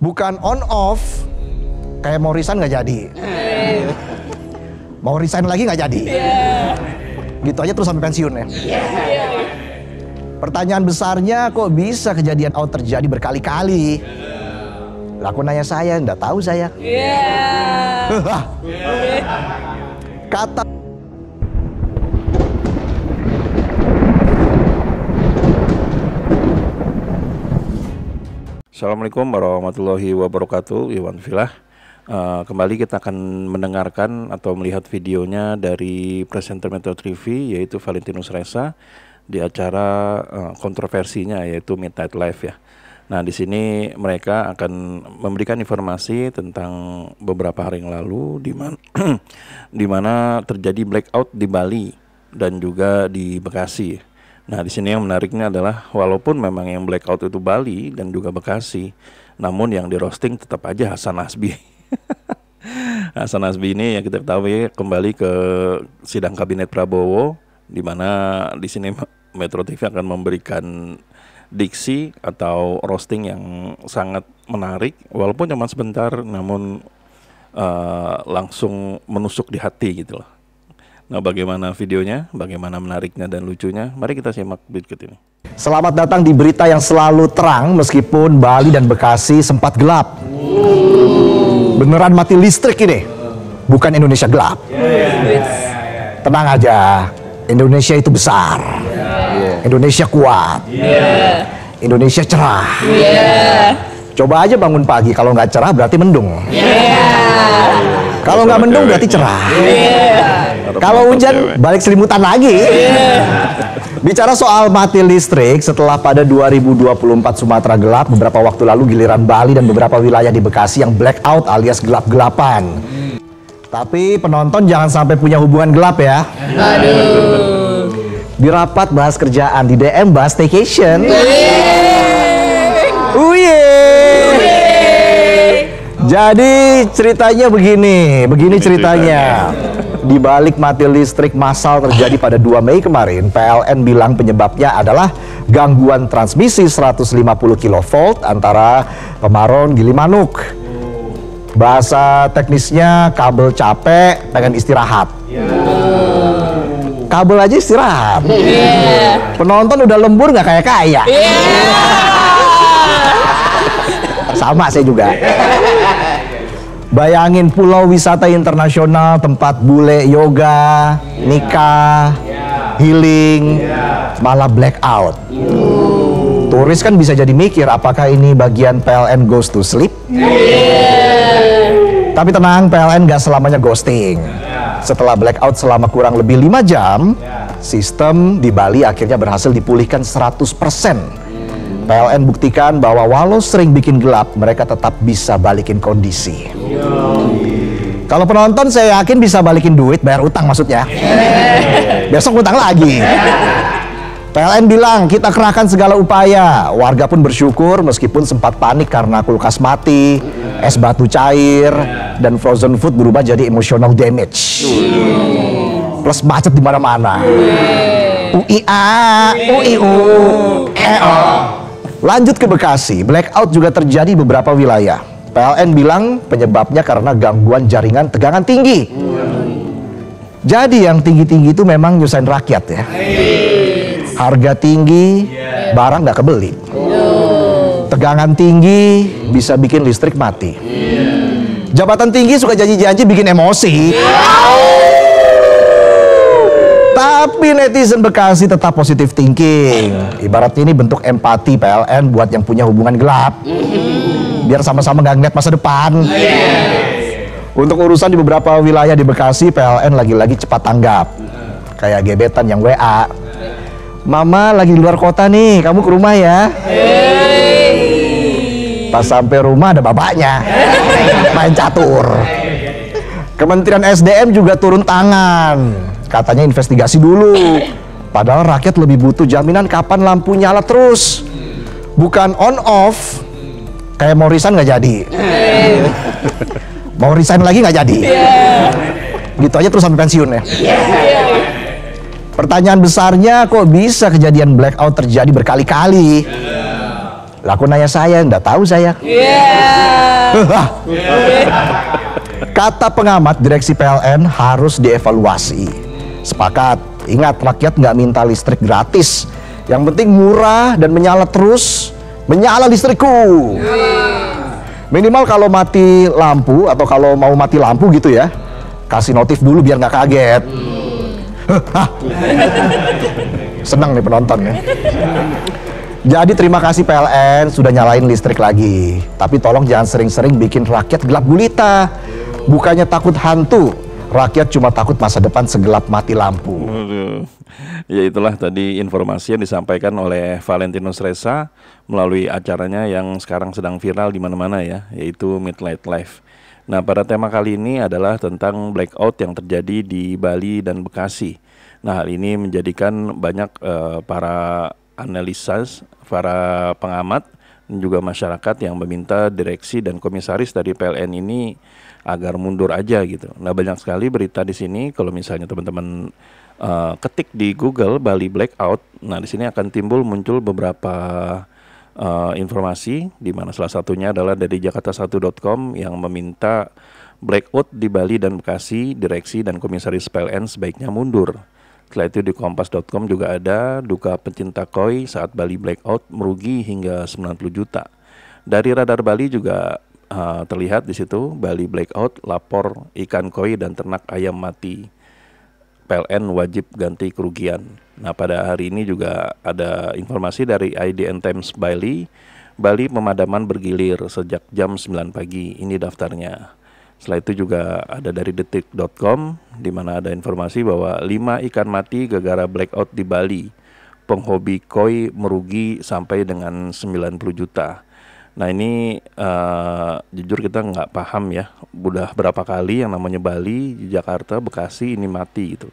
Bukan on off, kayak mau resign nggak jadi. Mau resign lagi nggak jadi. Gitu aja terus sampai pensiun ya. Pertanyaan besarnya, kok bisa kejadian out terjadi berkali-kali? Lah aku nanya saya, nggak tahu saya. Kata Assalamualaikum warahmatullahi wabarakatuh, Iwan Filah. Kembali kita akan mendengarkan atau melihat videonya dari presenter Metro TV, yaitu Valentinus Reza, di acara kontroversinya yaitu Midnight Live ya. Nah, di sini mereka akan memberikan informasi tentang beberapa hari yang lalu di mana terjadi blackout di Bali dan juga di Bekasi. Nah, di sini yang menariknya adalah walaupun memang yang blackout itu Bali dan juga Bekasi, namun yang di roasting tetap aja Hasan Nasbi. Hasan Nasbi ini yang kita tahu ya, kembali ke sidang kabinet Prabowo, di mana di sini Metro TV akan memberikan diksi atau roasting yang sangat menarik, walaupun cuma sebentar, namun langsung menusuk di hati gitu loh. Nah, bagaimana videonya, bagaimana menariknya dan lucunya, mari kita simak berikut ini. Selamat datang di berita yang selalu terang meskipun Bali dan Bekasi sempat gelap. Beneran mati listrik ini, bukan Indonesia gelap. Tenang aja, Indonesia itu besar, Indonesia kuat, Indonesia cerah. Coba aja bangun pagi, kalau nggak cerah berarti mendung. Kalau nggak mendung berarti cerah. Kalau hujan balik selimutan lagi. Bicara soal mati listrik, setelah pada 2024 Sumatera gelap, beberapa waktu lalu giliran Bali dan beberapa wilayah di Bekasi yang blackout alias gelap-gelapan. Tapi penonton jangan sampai punya hubungan gelap ya. Di rapat bahas kerjaan, di DM bahas staycation. Jadi ceritanya begini ceritanya. Di balik mati listrik massal terjadi pada 2 Mei kemarin, PLN bilang penyebabnya adalah gangguan transmisi 150 kV antara Pemaron Gilimanuk. Bahasa teknisnya kabel capek, pengen istirahat. Kabel aja istirahat. Penonton udah lembur nggak kayak kaya. Sama saya juga. Bayangin pulau wisata internasional, tempat bule yoga, nikah, healing, malah blackout. Turis kan bisa jadi mikir apakah ini bagian PLN goes to sleep? Tapi tenang, PLN gak selamanya ghosting. Setelah blackout selama kurang lebih 5 jam, sistem di Bali akhirnya berhasil dipulihkan 100%. PLN buktikan bahwa walau sering bikin gelap, mereka tetap bisa balikin kondisi. Kalau penonton saya yakin bisa balikin duit, bayar utang maksudnya. Besok utang lagi. PLN bilang kita kerahkan segala upaya. Warga pun bersyukur meskipun sempat panik karena kulkas mati, es batu cair, dan frozen food berubah jadi emotional damage. Plus macet di mana-mana. UIA, UIU, EO. Lanjut ke Bekasi, blackout juga terjadi beberapa wilayah. PLN bilang penyebabnya karena gangguan jaringan tegangan tinggi. Jadi yang tinggi-tinggi itu memang nyusahin rakyat ya. Harga tinggi, barang nggak kebeli. Tegangan tinggi bisa bikin listrik mati. Jabatan tinggi suka janji-janji bikin emosi. Tapi netizen Bekasi tetap positif thinking. Ibaratnya ini bentuk empati PLN buat yang punya hubungan gelap. Biar sama-sama gak ngeliat masa depan. Untuk urusan di beberapa wilayah di Bekasi, PLN lagi-lagi cepat tanggap. Kayak gebetan yang WA. Mama lagi di luar kota nih, kamu ke rumah ya. Pas sampai rumah ada bapaknya. Main catur. Kementerian SDM juga turun tangan. Katanya investigasi dulu. Padahal rakyat lebih butuh jaminan kapan lampu nyala terus. Bukan on off, kayak mau resign nggak jadi. Mau resign lagi nggak jadi. Gitu aja terus sampai pensiun ya. Pertanyaan besarnya, kok bisa kejadian blackout terjadi berkali-kali? Lah aku nanya saya, enggak tahu saya. Kata pengamat, direksi PLN harus dievaluasi. Sepakat, ingat rakyat nggak minta listrik gratis. Yang penting murah dan menyala terus. Menyala listrikku. Minimal kalau mati lampu atau kalau mau mati lampu gitu ya, kasih notif dulu biar nggak kaget. Senang nih penonton ya. Jadi terima kasih PLN sudah nyalain listrik lagi. Tapi tolong jangan sering-sering bikin rakyat gelap gulita. Bukannya takut hantu, rakyat cuma takut masa depan segelap mati lampu. Ya itulah tadi informasi yang disampaikan oleh Valentinus Reza melalui acaranya yang sekarang sedang viral di mana-mana ya, yaitu Midnight Live. Nah, pada tema kali ini adalah tentang blackout yang terjadi di Bali dan Bekasi. Nah, hal ini menjadikan banyak para analisis, para pengamat dan juga masyarakat yang meminta direksi dan komisaris dari PLN ini agar mundur aja gitu. Nah, banyak sekali berita di sini. Kalau misalnya teman-teman ketik di Google Bali blackout, nah di sini akan muncul beberapa informasi, di mana salah satunya adalah dari jakarta1.com yang meminta blackout di Bali dan Bekasi, direksi dan komisaris PLN sebaiknya mundur. Setelah itu di kompas.com juga ada duka pecinta koi saat Bali blackout merugi hingga 90 juta. Dari Radar Bali juga terlihat di situ Bali blackout, lapor ikan koi dan ternak ayam mati. PLN wajib ganti kerugian. Nah, pada hari ini juga ada informasi dari IDN Times Bali. Bali pemadaman bergilir sejak jam 9 pagi. Ini daftarnya. Setelah itu juga ada dari detik.com di mana ada informasi bahwa 5 ikan mati gara-gara blackout di Bali. Penghobi koi merugi sampai dengan 90 juta. Nah, ini jujur kita nggak paham ya, udah berapa kali yang namanya Bali, Jakarta, Bekasi ini mati gitu.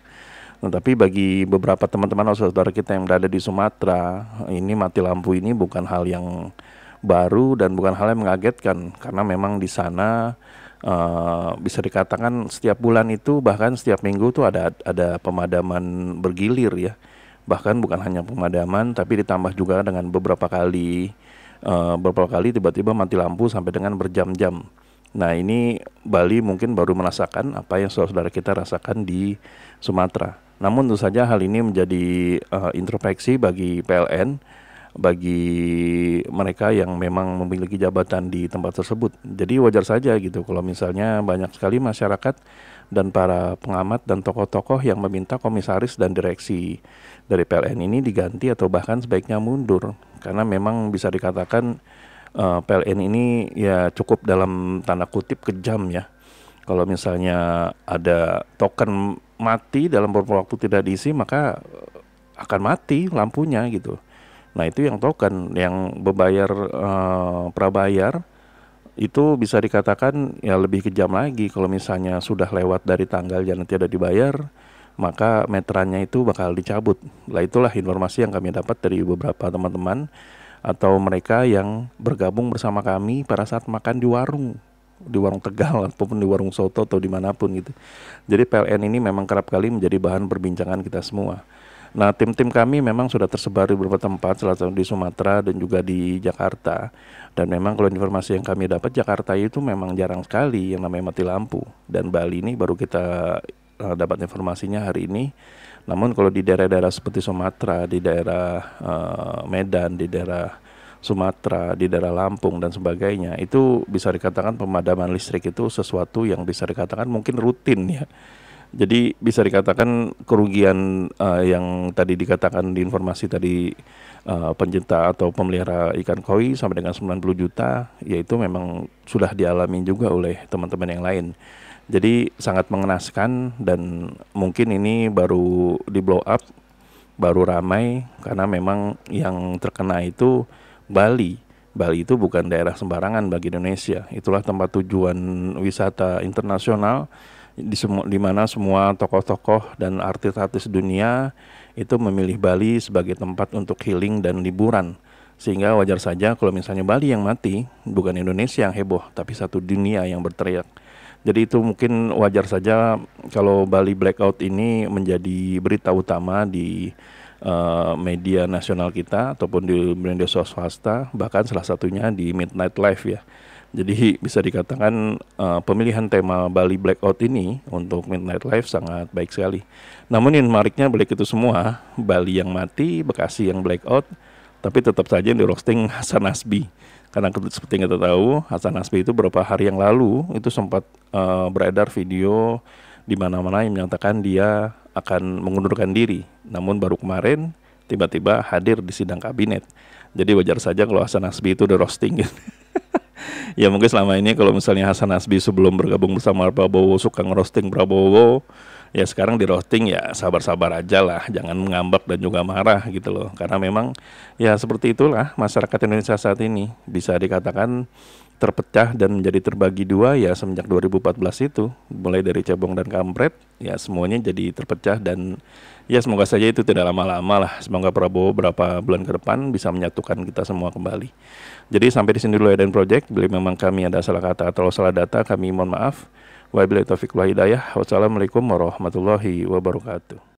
Nah, tapi bagi beberapa teman-teman atau saudara kita yang berada di Sumatera, ini mati lampu ini bukan hal yang baru dan bukan hal yang mengagetkan, karena memang di sana bisa dikatakan setiap bulan itu, bahkan setiap minggu tuh ada pemadaman bergilir ya. Bahkan bukan hanya pemadaman, tapi ditambah juga dengan beberapa kali tiba-tiba mati lampu sampai dengan berjam-jam. Nah, ini Bali mungkin baru merasakan apa yang saudara kita rasakan di Sumatera. Namun tentu saja hal ini menjadi introspeksi bagi PLN, bagi mereka yang memang memiliki jabatan di tempat tersebut. Jadi wajar saja gitu kalau misalnya banyak sekali masyarakat dan para pengamat dan tokoh-tokoh yang meminta komisaris dan direksi dari PLN ini diganti atau bahkan sebaiknya mundur. Karena memang bisa dikatakan PLN ini ya cukup dalam tanda kutip kejam ya. Kalau misalnya ada token mati dalam beberapa waktu tidak diisi, maka akan mati lampunya gitu. Nah, itu yang token, yang berbayar prabayar itu bisa dikatakan ya lebih kejam lagi. Kalau misalnya sudah lewat dari tanggal yang tidak dibayar, maka meterannya itu bakal dicabut. Lah, itulah informasi yang kami dapat dari beberapa teman-teman atau mereka yang bergabung bersama kami pada saat makan di warung Tegal ataupun di warung soto atau dimanapun gitu. Jadi PLN ini memang kerap kali menjadi bahan perbincangan kita semua. Nah, tim-tim kami memang sudah tersebar di beberapa tempat, salah satu di Sumatera dan juga di Jakarta. Dan memang kalau informasi yang kami dapat, Jakarta itu memang jarang sekali yang namanya mati lampu. Dan Bali ini baru kita dapat informasinya hari ini. Namun kalau di daerah-daerah seperti Sumatera, di daerah Medan, di daerah Sumatera, di daerah Lampung dan sebagainya, itu bisa dikatakan pemadaman listrik itu sesuatu yang bisa dikatakan mungkin rutin ya. Jadi bisa dikatakan kerugian yang tadi dikatakan di informasi tadi, pencinta atau pemelihara ikan koi sampai dengan 90 juta, yaitu memang sudah dialami juga oleh teman-teman yang lain. Jadi sangat mengenaskan dan mungkin ini baru di blow up, baru ramai karena memang yang terkena itu Bali. Bali itu bukan daerah sembarangan bagi Indonesia. Itulah tempat tujuan wisata internasional di mana semua tokoh-tokoh dan artis-artis dunia itu memilih Bali sebagai tempat untuk healing dan liburan. Sehingga wajar saja kalau misalnya Bali yang mati, bukan Indonesia yang heboh, tapi satu dunia yang berteriak. Jadi itu mungkin wajar saja kalau Bali blackout ini menjadi berita utama di media nasional kita ataupun di media swasta, bahkan salah satunya di Midnight Live ya. Jadi bisa dikatakan pemilihan tema Bali Blackout ini untuk Midnight Live sangat baik sekali. Namun yang menariknya balik itu semua, Bali yang mati, Bekasi yang blackout, tapi tetap saja yang di roasting Hasan Nasbi. Karena seperti yang kita tahu, Hasan Nasbi itu beberapa hari yang lalu itu sempat beredar video di mana-mana yang menyatakan dia akan mengundurkan diri. Namun baru kemarin tiba-tiba hadir di sidang kabinet. Jadi wajar saja kalau Hasan Nasbi itu udah roasting gitu. Ya mungkin selama ini kalau misalnya Hasan Nasbi sebelum bergabung bersama Prabowo suka ngerosting Prabowo, ya sekarang di roasting ya sabar-sabar aja lah, jangan mengambek dan juga marah gitu loh. Karena memang ya seperti itulah masyarakat Indonesia saat ini, bisa dikatakan terpecah dan menjadi terbagi dua ya semenjak 2014 itu, mulai dari cebong dan kampret ya semuanya jadi terpecah. Dan ya semoga saja itu tidak lama-lama lah, semoga Prabowo berapa bulan ke depan bisa menyatukan kita semua kembali. Jadi sampai di sini dulu Eden Project. Bila memang kami ada salah kata atau salah data, kami mohon maaf. Wabillahi taufiq wal hidayah. Wassalamualaikum warahmatullahi wabarakatuh.